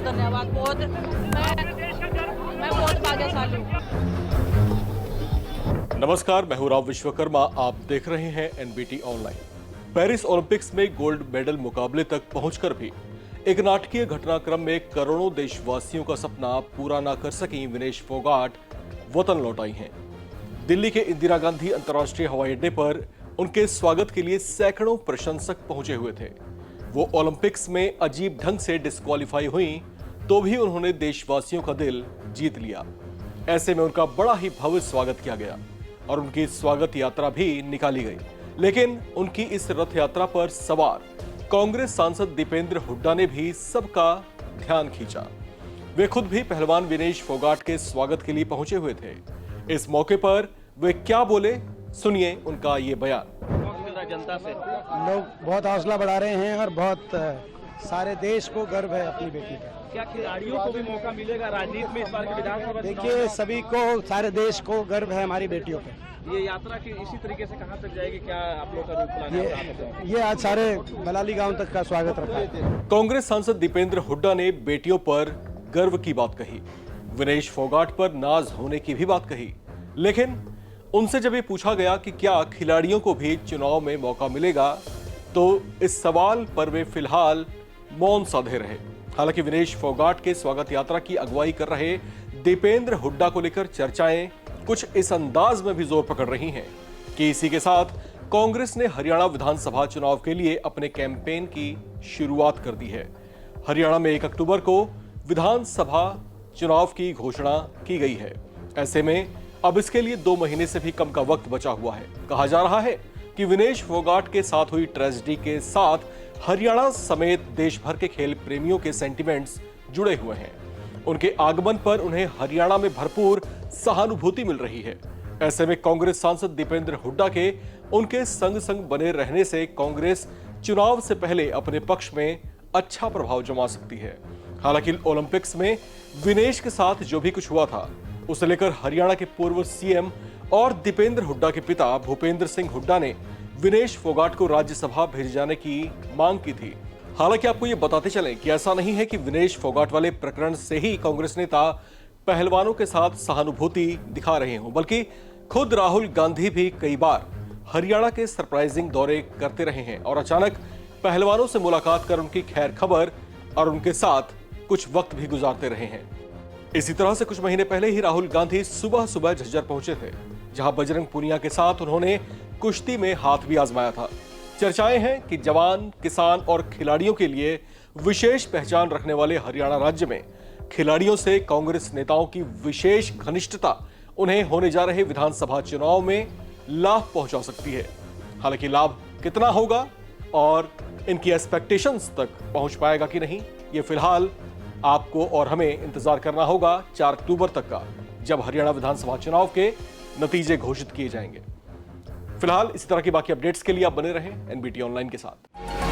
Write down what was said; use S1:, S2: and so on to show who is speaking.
S1: बहुत धन्यवाद। मैं बहुत भाग्यशाली हूँ।
S2: नमस्कार, मैं हूं राव विश्वकर्मा। आप देख रहे हैं एनबीटी ऑनलाइन। पेरिस ओलंपिक्स में गोल्ड मेडल मुकाबले तक पहुंचकर भी एक नाटकीय घटनाक्रम में करोड़ों देशवासियों का सपना पूरा ना कर सकी विनेश फोगाट वतन लौट आई हैं। दिल्ली के इंदिरा गांधी अंतर्राष्ट्रीय हवाई अड्डे पर उनके स्वागत के लिए सैकड़ों प्रशंसक पहुंचे हुए थे। वो ओलंपिक्स में अजीब ढंग से डिस्क्वालीफाई हुई तो भी उन्होंने देशवासियों का दिल जीत लिया। ऐसे में उनका बड़ा ही भव्य स्वागत किया गया और उनकी स्वागत यात्रा भी निकाली गई। लेकिन उनकी इस रथ यात्रा पर सवार कांग्रेस सांसद दीपेंद्र हुड्डा ने भी सबका ध्यान खींचा। वे खुद भी पहलवान विनेश फोगाट के स्वागत के लिए पहुंचे हुए थे। इस मौके पर वे क्या बोले, सुनिए उनका ये बयान।
S3: जनता से लोग बहुत हौसला बढ़ा रहे हैं और बहुत सारे देश को गर्व है अपनी बेटी पर।
S4: क्या खिलाड़ियों को भी मौका मिलेगा राजनीति में इस बार के विधानसभा?
S3: देखिए, सभी को, सारे देश को गर्व है हमारी बेटियों पे।
S4: ये यात्रा की इसी तरीके से कहां तक जाएगी? क्या आप लोग का रूप लाना
S3: ये आज सारे बलाली गांव तक का स्वागत रखा है।
S2: कांग्रेस सांसद दीपेंद्र हुड्डा ने बेटियों पर गर्व की बात कही, विनेश फोगाट पर नाज होने की भी बात कही। लेकिन उनसे जब ये पूछा गया कि क्या खिलाड़ियों को भी चुनाव में मौका मिलेगा, तो इस सवाल पर वे फिलहाल मौन साधे रहे। हालांकि विनेश फोगाट के स्वागत यात्रा की अगुवाई कर रहे दीपेंद्र हुड्डा को लेकर चर्चाएं कुछ इस अंदाज में भी जोर पकड़ रही हैं कि इसी के साथ कांग्रेस ने हरियाणा विधानसभा चुनाव के लिए अपने कैंपेन की शुरुआत कर दी है। हरियाणा में 1 अक्टूबर को विधानसभा चुनाव की घोषणा की गई है। ऐसे में अब इसके लिए 2 महीने से भी कम का वक्त बचा हुआ है। कहा जा रहा है कि विनेश फोगाट के साथ हुई ट्रेजेडी के साथ हरियाणा समेत देश भर के खेल प्रेमियों के सेंटिमेंट्स जुड़े हुए हैं। उनके आगमन पर उन्हें हरियाणा में भरपूर सहानुभूति मिल रही है। ऐसे में कांग्रेस सांसद दीपेंद्र हुड्डा के उनके संग संग बने रहने से कांग्रेस चुनाव से पहले अपने पक्ष में अच्छा प्रभाव जमा सकती है। हालांकि ओलंपिक्स में विनेश के साथ जो भी कुछ हुआ था उसे लेकर हरियाणा के पूर्व सीएम और दीपेंद्र हुड्डा के पिता भूपेंद्र सिंह हुड्डा ने विनेश फोगाट को राज्यसभा भेजे जाने की मांग की थी। हालांकि आपको ये बताते चलें कि ऐसा नहीं है कि विनेश फोगाट वाले प्रकरण से ही कांग्रेस नेता पहलवानों के साथ सहानुभूति दिखा रहे हों, बल्कि खुद राहुल गांधी भी कई बार हरियाणा के सरप्राइजिंग दौरे करते रहे हैं और अचानक पहलवानों से मुलाकात कर उनकी खैर खबर और उनके साथ कुछ वक्त भी गुजारते रहे हैं। इसी तरह से कुछ महीने पहले ही राहुल गांधी सुबह सुबह झज्जर पहुंचे थे, जहां बजरंग पुनिया के साथ उन्होंने कुश्ती में हाथ भी आजमाया था। चर्चाएं हैं कि जवान, किसान और खिलाड़ियों के लिए विशेष पहचान रखने वाले हरियाणा राज्य में खिलाड़ियों से कांग्रेस नेताओं की विशेष घनिष्ठता उन्हें होने जा रहे विधानसभा चुनाव में लाभ पहुंचा सकती है। हालांकि लाभ कितना होगा और इनकी एक्सपेक्टेशंस तक पहुंच पाएगा कि नहीं, ये फिलहाल आपको और हमें इंतजार करना होगा 4 अक्टूबर तक का, जब हरियाणा विधानसभा चुनाव के नतीजे घोषित किए जाएंगे। फिलहाल इसी तरह की बाकी अपडेट्स के लिए आप बने रहें एनबीटी ऑनलाइन के साथ।